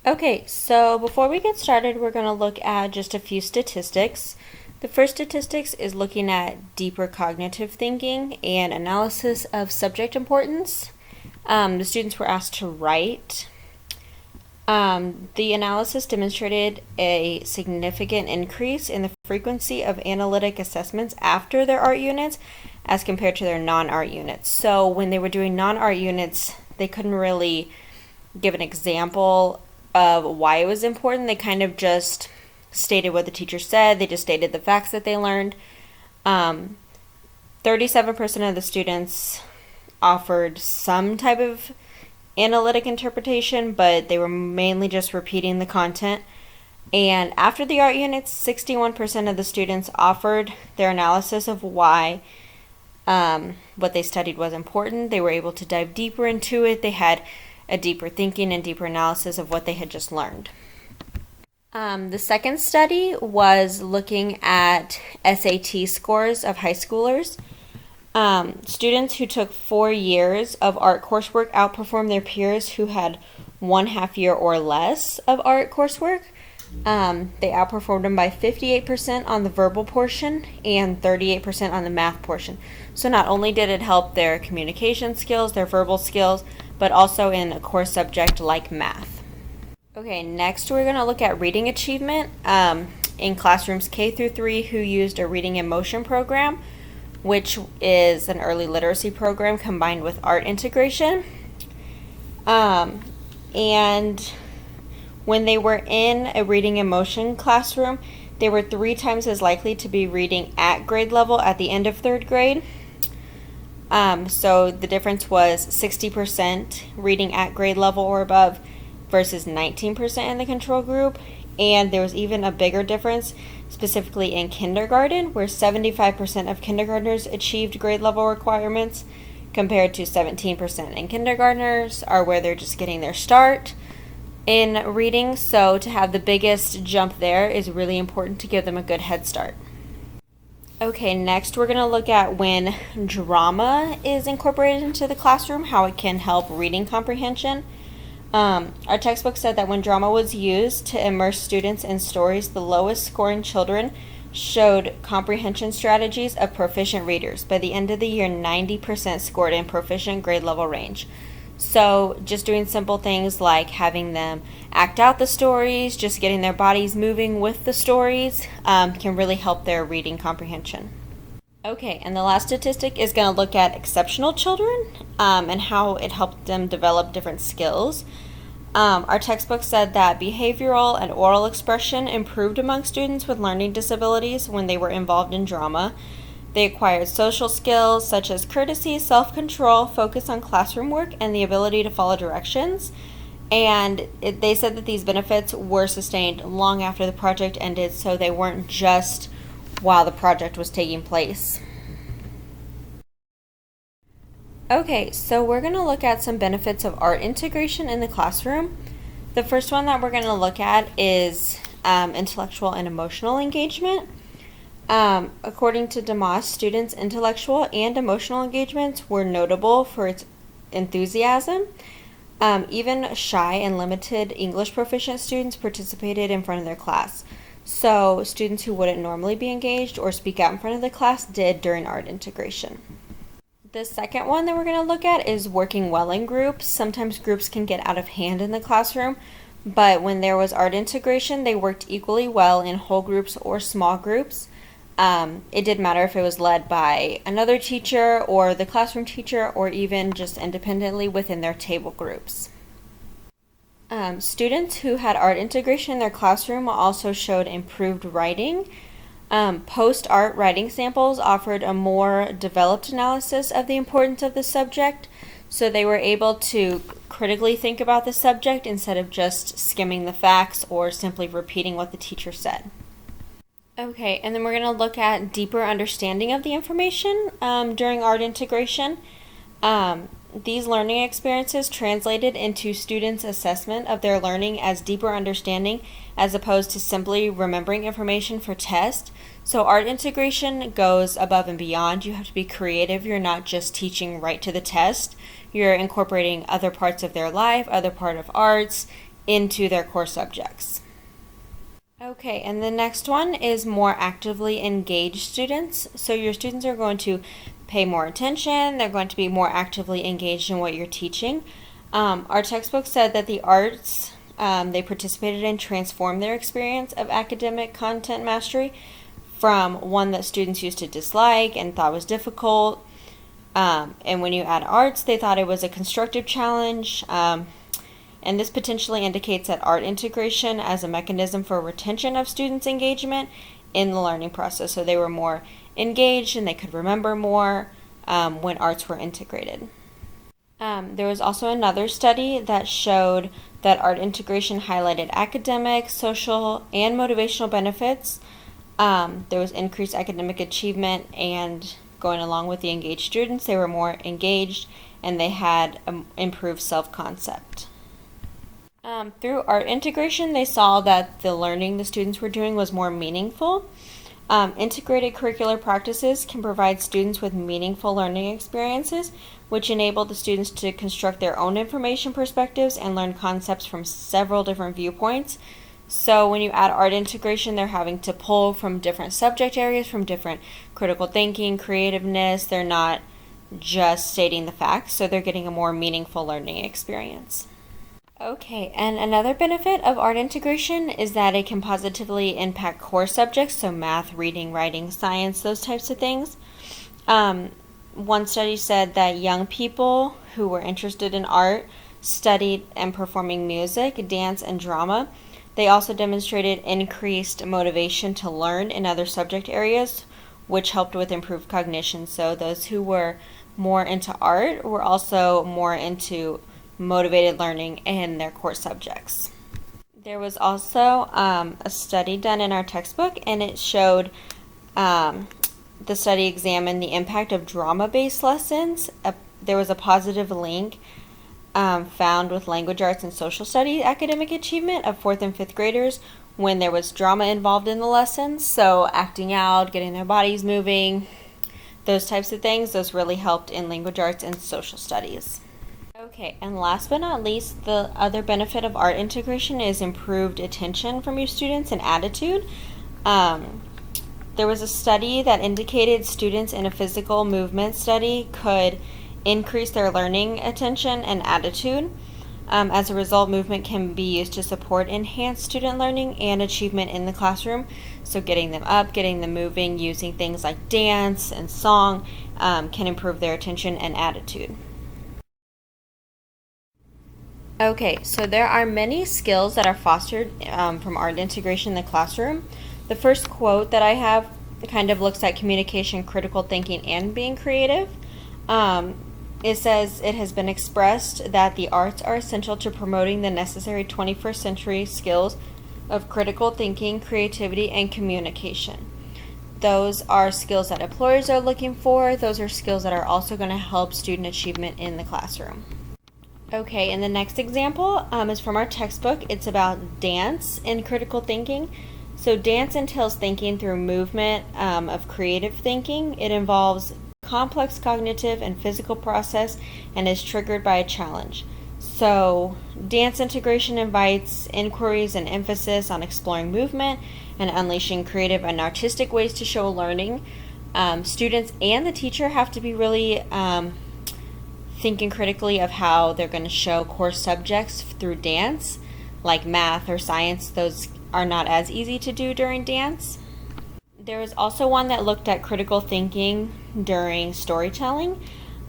Okay, so before we get started, we're going to look at just a few statistics. The first statistics is looking at deeper cognitive thinking and analysis of subject importance. The students were asked to write. The analysis demonstrated a significant increase in the frequency of analytic assessments after their art units as compared to their non-art units. So when they were doing non-art units, they couldn't really give an example of why it was important. They kind of just stated what the teacher said. They just stated the facts that they learned. 37% of the students offered some type of analytic interpretation, but they were mainly just repeating the content. And after the art units, 61% of the students offered their analysis of why what they studied was important. They were able to dive deeper into it. They had a deeper thinking and deeper analysis of what they had just learned. The second study was looking at SAT scores of high schoolers. Students who took 4 years of art coursework outperformed their peers who had 1/2 year or less of art coursework. They outperformed them by 58% on the verbal portion and 38% on the math portion. So not only did it help their communication skills, their verbal skills, but also in a core subject like math. Okay, next we're going to look at reading achievement in classrooms K through 3 who used a reading in motion program, which is an early literacy program combined with art integration. And when they were in a reading in motion classroom, they were 3 times as likely to be reading at grade level at the end of 3rd grade. So the difference was 60% reading at grade level or above versus 19% in the control group. And there was even a bigger difference specifically in kindergarten, where 75% of kindergartners achieved grade level requirements compared to 17% in kindergartners, are where they're just getting their start in reading. So to have the biggest jump there is really important to give them a good head start. Okay, next we're going to look at when drama is incorporated into the classroom, how it can help reading comprehension. Our textbook said that when drama was used to immerse students in stories, the lowest scoring children showed comprehension strategies of proficient readers. By the end of the year, 90% scored in proficient grade level range. So just doing simple things like having them act out the stories, just getting their bodies moving with the stories, can really help their reading comprehension. Okay, and the last statistic is going to look at exceptional children and how it helped them develop different skills. Our textbook said that behavioral and oral expression improved among students with learning disabilities when they were involved in drama. They acquired social skills such as courtesy, self-control, focus on classroom work, and the ability to follow directions. And they said that these benefits were sustained long after the project ended, so they weren't just while the project was taking place. Okay, so we're going to look at some benefits of art integration in the classroom. The first one that we're going to look at is intellectual and emotional engagement. According to DeMoss, students' intellectual and emotional engagements were notable for its enthusiasm. Even shy and limited English proficient students participated in front of their class. So students who wouldn't normally be engaged or speak out in front of the class did during art integration. The second one that we're going to look at is working well in groups. Sometimes groups can get out of hand in the classroom, but when there was art integration, they worked equally well in whole groups or small groups. It didn't matter if it was led by another teacher or the classroom teacher or even just independently within their table groups. Students who had art integration in their classroom also showed improved writing. Post-art writing samples offered a more developed analysis of the importance of the subject, so they were able to critically think about the subject instead of just skimming the facts or simply repeating what the teacher said. Okay, and then we're going to look at deeper understanding of the information during art integration. These learning experiences translated into students' assessment of their learning as deeper understanding as opposed to simply remembering information for test. So art integration goes above and beyond. You have to be creative. You're not just teaching right to the test. You're incorporating other parts of their life, other part of arts, into their core subjects. Okay, and the next one is more actively engaged students. So your students are going to pay more attention, they're going to be more actively engaged in what you're teaching. Our textbook said that the arts they participated in transformed their experience of academic content mastery from one that students used to dislike and thought was difficult. And when you add arts, they thought it was a constructive challenge. And this potentially indicates that art integration as a mechanism for retention of students' engagement in the learning process. So they were more engaged and they could remember more when arts were integrated. There was also another study that showed that art integration highlighted academic, social, and motivational benefits. There was increased academic achievement, and going along with the engaged students, they were more engaged and they had improved self-concept. Through art integration, they saw that the learning the students were doing was more meaningful. Integrated curricular practices can provide students with meaningful learning experiences, which enable the students to construct their own information perspectives and learn concepts from several different viewpoints. So when you add art integration, they're having to pull from different subject areas, from different critical thinking, creativeness. They're not just stating the facts, so they're getting a more meaningful learning experience. Okay, and another benefit of art integration is that it can positively impact core subjects, so math, reading, writing, science, those types of things. One study said that young people who were interested in art studied and performing music, dance, and drama. They also demonstrated increased motivation to learn in other subject areas, which helped with improved cognition. So those who were more into art were also more into motivated learning in their core subjects. There was also a study done in our textbook, and it showed the study examined the impact of drama-based lessons. There was a positive link found with language arts and social studies academic achievement of 4th and 5th graders when there was drama involved in the lessons. So acting out, getting their bodies moving, those types of things, those really helped in language arts and social studies. Okay, and last but not least, the other benefit of art integration is improved attention from your students and attitude. There was a study that indicated students in a physical movement study could increase their learning attention and attitude. As a result, movement can be used to support enhanced student learning and achievement in the classroom. So getting them up, getting them moving, using things like dance and song can improve their attention and attitude. Okay, so there are many skills that are fostered from art integration in the classroom. The first quote that I have kind of looks at communication, critical thinking, and being creative. It says, it has been expressed that the arts are essential to promoting the necessary 21st century skills of critical thinking, creativity, and communication. Those are skills that employers are looking for. Those are skills that are also going to help student achievement in the classroom. Okay, and the next example is from our textbook. It's about dance and critical thinking. So dance entails thinking through movement of creative thinking. It involves complex cognitive and physical process and is triggered by a challenge. So dance integration invites inquiries and emphasis on exploring movement and unleashing creative and artistic ways to show learning. Students and the teacher have to be really thinking critically of how they're going to show core subjects through dance, like math or science. Those are not as easy to do during dance. There was also one that looked at critical thinking during storytelling.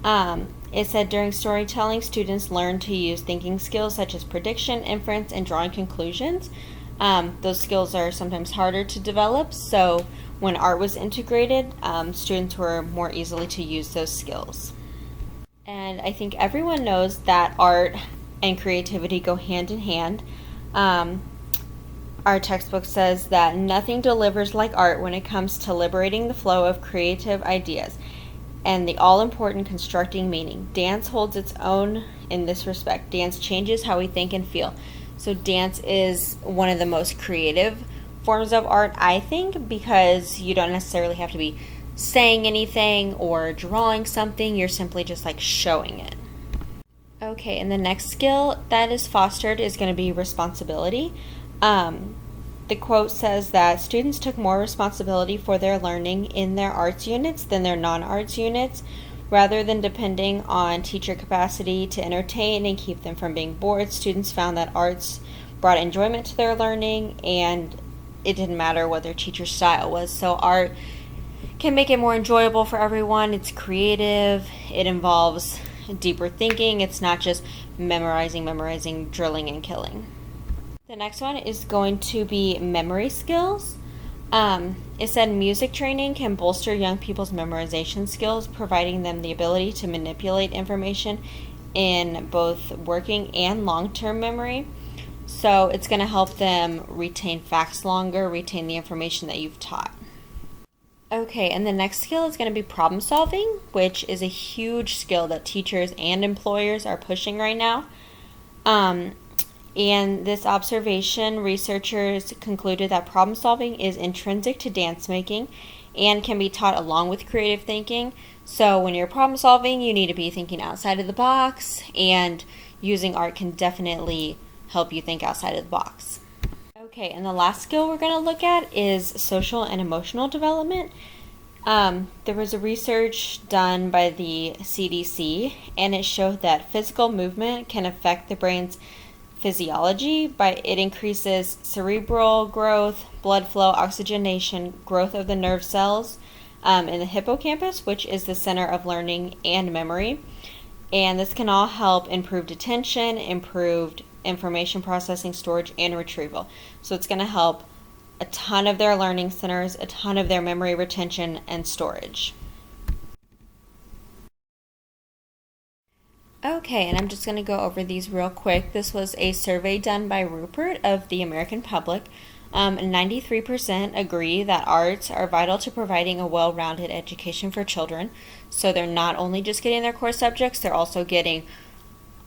It said during storytelling, students learn to use thinking skills such as prediction, inference, and drawing conclusions. Those skills are sometimes harder to develop, so when art was integrated, students were more easily to use those skills. And I think everyone knows that art and creativity go hand in hand. Our textbook says that nothing delivers like art when it comes to liberating the flow of creative ideas and the all-important constructing meaning. Dance holds its own in this respect. Dance changes how we think and feel. So dance is one of the most creative forms of art, I think, because you don't necessarily have to be saying anything or drawing something. You're simply just like showing it. Okay, and the next skill that is fostered is going to be responsibility. Um, the quote says that students took more responsibility for their learning in their arts units than their non arts units, rather than depending on teacher capacity to entertain and keep them from being bored. Students found that arts brought enjoyment to their learning, and it didn't matter what their teacher's style was. So, art can make it more enjoyable for everyone. It's creative, it involves deeper thinking. It's not just memorizing, drilling, and killing. The next one is going to be memory skills. It said music training can bolster young people's memorization skills, providing them the ability to manipulate information in both working and long-term memory. So it's going to help them retain facts longer, retain the information that you've taught. Okay, and the next skill is going to be problem solving, which is a huge skill that teachers and employers are pushing right now. And this observation, researchers concluded that problem solving is intrinsic to dance making and can be taught along with creative thinking. So when you're problem solving, you need to be thinking outside of the box, and using art can definitely help you think outside of the box. Okay, and the last skill we're going to look at is social and emotional development. There was a research done by the CDC, and it showed that physical movement can affect the brain's physiology by it increases cerebral growth, blood flow, oxygenation, growth of the nerve cells in the hippocampus, which is the center of learning and memory. And this can all help improve attention, improved information processing, storage, and retrieval. So it's going to help a ton of their learning centers, a ton of their memory retention and storage. Okay, and I'm just going to go over these real quick. This was a survey done by Rupert of the American Public. 93% agree that arts are vital to providing a well-rounded education for children. So they're not only just getting their core subjects, they're also getting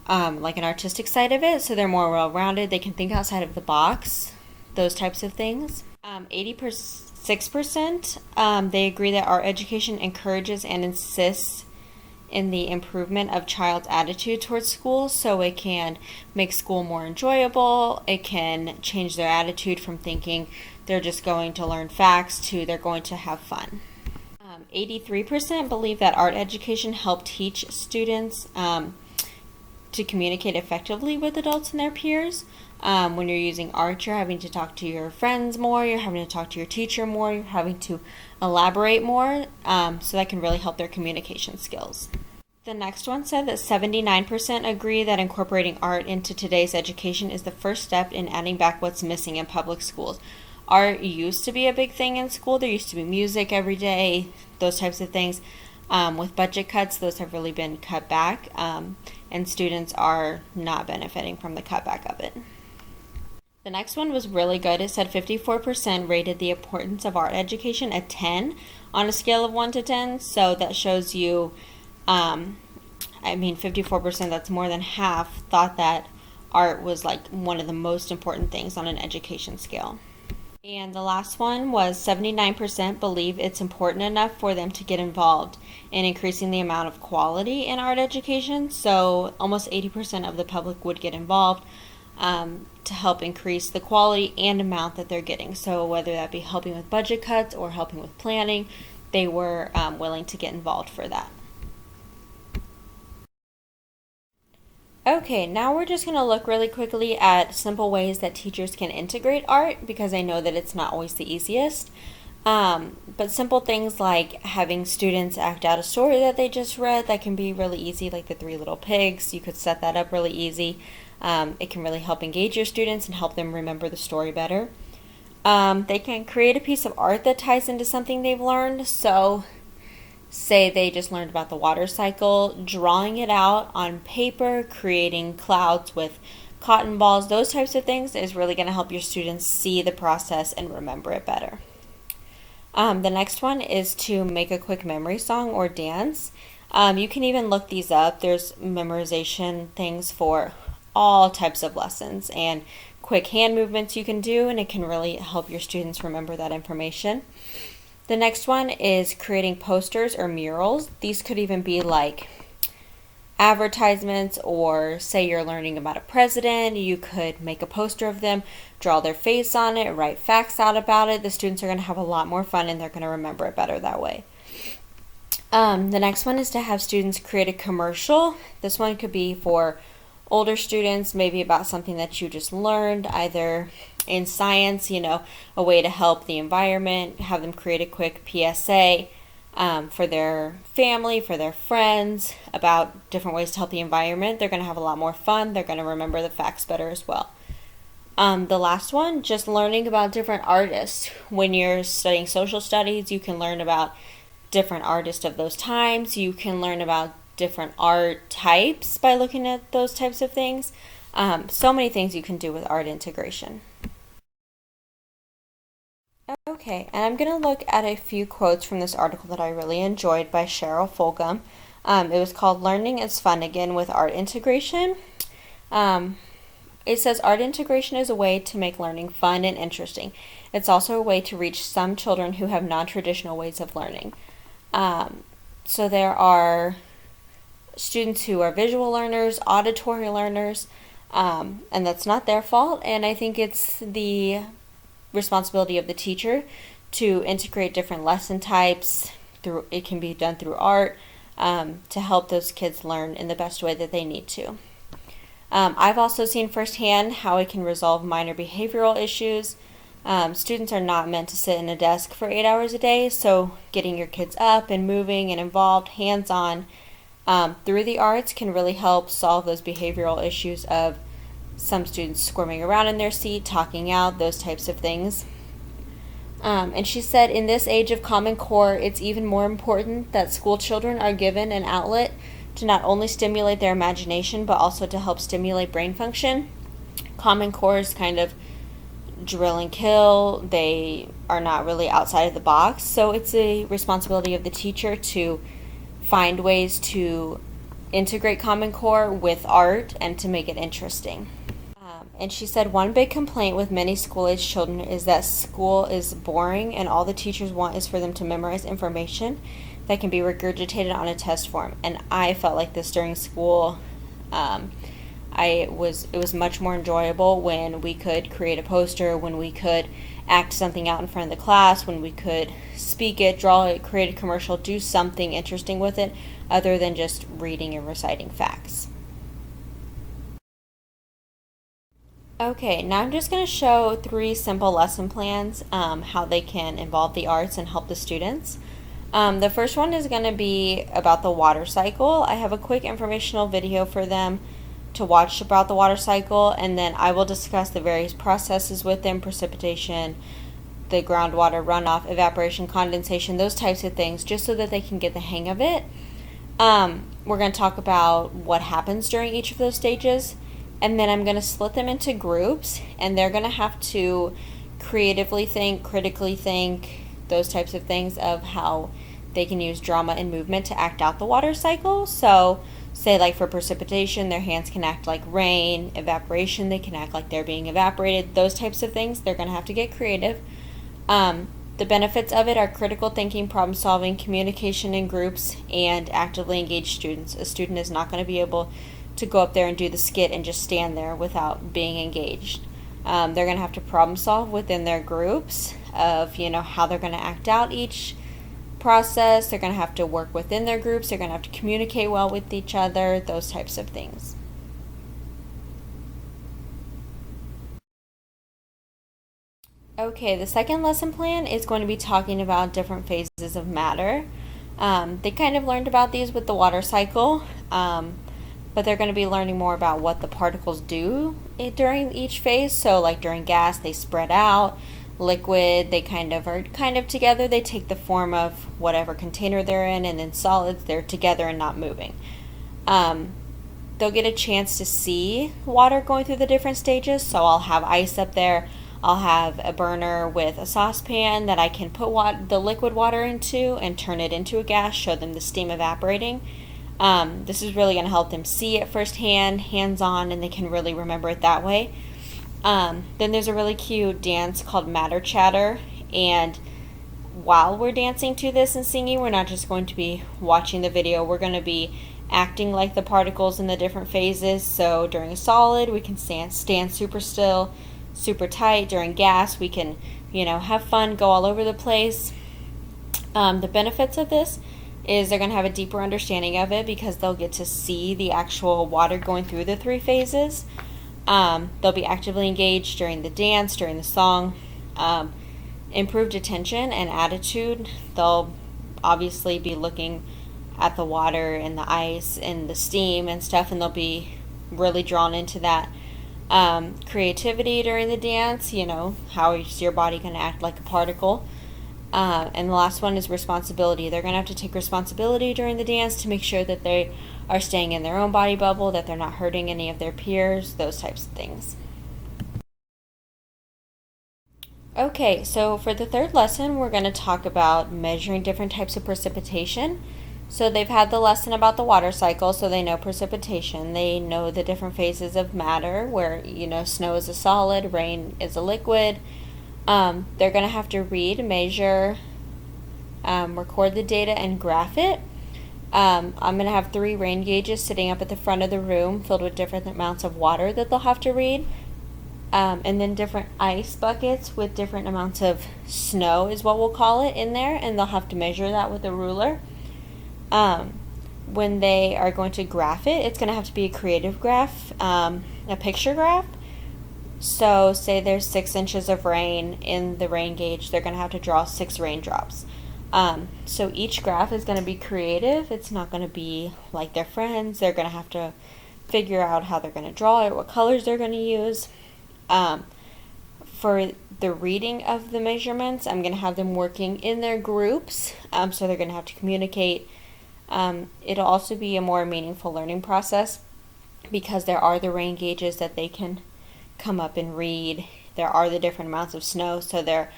like an artistic side of it. So they're more well-rounded. They can think outside of the box, those types of things. 86% they agree that art education encourages and insists in the improvement of child's attitude towards school, so it can make school more enjoyable. It can change their attitude from thinking they're just going to learn facts to they're going to have fun. 83% believe that art education helped teach students to communicate effectively with adults and their peers. When you're using art, you're having to talk to your friends more, you're having to talk to your teacher more, you're having to elaborate more, so that can really help their communication skills. The next one said that 79% agree that incorporating art into today's education is the first step in adding back what's missing in public schools. Art used to be a big thing in school. There used to be music every day, those types of things. With budget cuts, those have really been cut back, and students are not benefiting from the cutback of it. The next one was really good. It said 54% rated the importance of art education a 10 on a scale of 1 to 10. So that shows you, 54%, that's more than half, thought that art was like one of the most important things on an education scale. And the last one was 79% believe it's important enough for them to get involved in increasing the amount of quality in art education. So almost 80% of the public would get involved to help increase the quality and amount that they're getting. So whether that be helping with budget cuts or helping with planning, they were willing to get involved for that. Okay, now we're just going to look really quickly at simple ways that teachers can integrate art, because I know that it's not always the easiest. But simple things like having students act out a story that they just read, that can be really easy, like the Three Little Pigs. You could set that up really easy. It can really help engage your students and help them remember the story better. They can create a piece of art that ties into something they've learned. So say they just learned about the water cycle, drawing it out on paper, creating clouds with cotton balls, those types of things is really going to help your students see the process and remember it better. The next one is to make a quick memory song or dance. You can even look these up. There's memorization things for all types of lessons and quick hand movements you can do, and it can really help your students remember that information. The next one is creating posters or murals. These could even be like advertisements, or say you're learning about a president, you could make a poster of them, draw their face on it, write facts out about it. The students are going to have a lot more fun and they're going to remember it better that way. The next one is to have students create a commercial. This one could be for older students, maybe about something that you just learned, either in science, a way to help the environment, have them create a quick PSA for their family, for their friends, about different ways to help the environment. They're going to have a lot more fun. They're going to remember the facts better as well. The last one, just learning about different artists. When you're studying social studies, you can learn about different artists of those times. You can learn about different art types by looking at those types of things. So many things you can do with art integration. Okay, and I'm going to look at a few quotes from this article that I really enjoyed by Cheryl Fulgham. It was called Learning is Fun Again with Art Integration. It says art integration is a way to make learning fun and interesting. It's also a way to reach some children who have non-traditional ways of learning. So there are students who are visual learners, auditory learners, and that's not their fault. And I think it's the responsibility of the teacher to integrate different lesson types. It can be done through art to help those kids learn in the best way that they need to. I've also seen firsthand how it can resolve minor behavioral issues. Students are not meant to sit in a desk for 8 hours a day, so getting your kids up and moving and involved, hands-on, through the arts can really help solve those behavioral issues of some students squirming around in their seat, talking out, those types of things. And she said, in this age of Common Core, it's even more important that school children are given an outlet to not only stimulate their imagination, but also to help stimulate brain function. Common Core is kind of drill and kill. They are not really outside of the box. So it's a responsibility of the teacher to find ways to integrate Common Core with art and to make it interesting. And she said one big complaint with many school-age children is that school is boring and all the teachers want is for them to memorize information that can be regurgitated on a test form. And I felt like this during school. It was much more enjoyable when we could create a poster, when we could act something out in front of the class, when we could speak it, draw it, create a commercial, do something interesting with it other than just reading and reciting facts. Okay, now I'm just going to show 3 simple lesson plans, how they can involve the arts and help the students. The first one is going to be about the water cycle. I have a quick informational video for them to watch about the water cycle, and then I will discuss the various processes within precipitation, the groundwater runoff, evaporation, condensation, those types of things, just so that they can get the hang of it. We're going to talk about what happens during each of those stages, and then I'm going to split them into groups, and they're going to have to creatively think, critically think, those types of things of how they can use drama and movement to act out the water cycle. So say like for precipitation, their hands can act like rain. Evaporation, they can act like they're being evaporated. Those types of things, they're going to have to get creative. The benefits of it are critical thinking, problem solving, communication in groups, and actively engaged students. A student is not going to be able to go up there and do the skit and just stand there without being engaged. They're going to have to problem solve within their groups of, how they're going to act out each process. They're going to have to work within their groups. They're going to have to communicate well with each other, those types of things. Okay, the second lesson plan is going to be talking about different phases of matter. They kind of learned about these with the water cycle, but they're going to be learning more about what the particles do during each phase. So like during gas, they spread out. Liquid, they are together. They take the form of whatever container they're in, and then solids, they're together and not moving. They'll get a chance to see water going through the different stages. So I'll have ice up there. I'll have a burner with a saucepan that I can put the liquid water into and turn it into a gas, show them the steam evaporating. This is really going to help them see it firsthand, hands-on, and they can really remember it that way. Then there's a really cute dance called Matter Chatter, and while we're dancing to this and singing, we're not just going to be watching the video, we're going to be acting like the particles in the different phases. So during a solid, we can stand super still, super tight. During gas, we can, have fun, go all over the place. The benefits of this is they're going to have a deeper understanding of it because they'll get to see the actual water going through the three phases. They'll be actively engaged during the dance, during the song. Improved attention and attitude. They'll obviously be looking at the water and the ice and the steam and stuff, and they'll be really drawn into that. Creativity during the dance, how is your body going to act like a particle? And the last one is responsibility. They're going to have to take responsibility during the dance to make sure that they are staying in their own body bubble, that they're not hurting any of their peers, those types of things. Okay, so for the third lesson, we're going to talk about measuring different types of precipitation. So they've had the lesson about the water cycle, so they know precipitation. They know the different phases of matter, where, snow is a solid, rain is a liquid. They're going to have to read, measure, record the data, and graph it. I'm going to have 3 rain gauges sitting up at the front of the room filled with different amounts of water that they'll have to read. And then different ice buckets with different amounts of snow is what we'll call it in there, and they'll have to measure that with a ruler. When they are going to graph it, it's going to have to be a creative graph, a picture graph. So say there's 6 inches of rain in the rain gauge, they're going to have to draw 6 raindrops. So each graph is going to be creative. It's not going to be like their friends. They're going to have to figure out how they're going to draw it, what colors they're going to use. For the reading of the measurements, I'm going to have them working in their groups, so they're going to have to communicate. It'll also be a more meaningful learning process because there are the rain gauges that they can come up and read. There are the different amounts of snow, so they're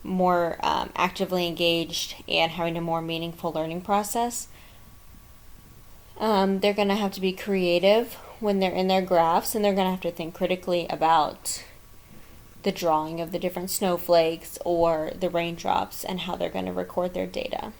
more actively engaged and having a more meaningful learning process. They're going to have to be creative when they're in their graphs, and they're going to have to think critically about the drawing of the different snowflakes or the raindrops and how they're going to record their data.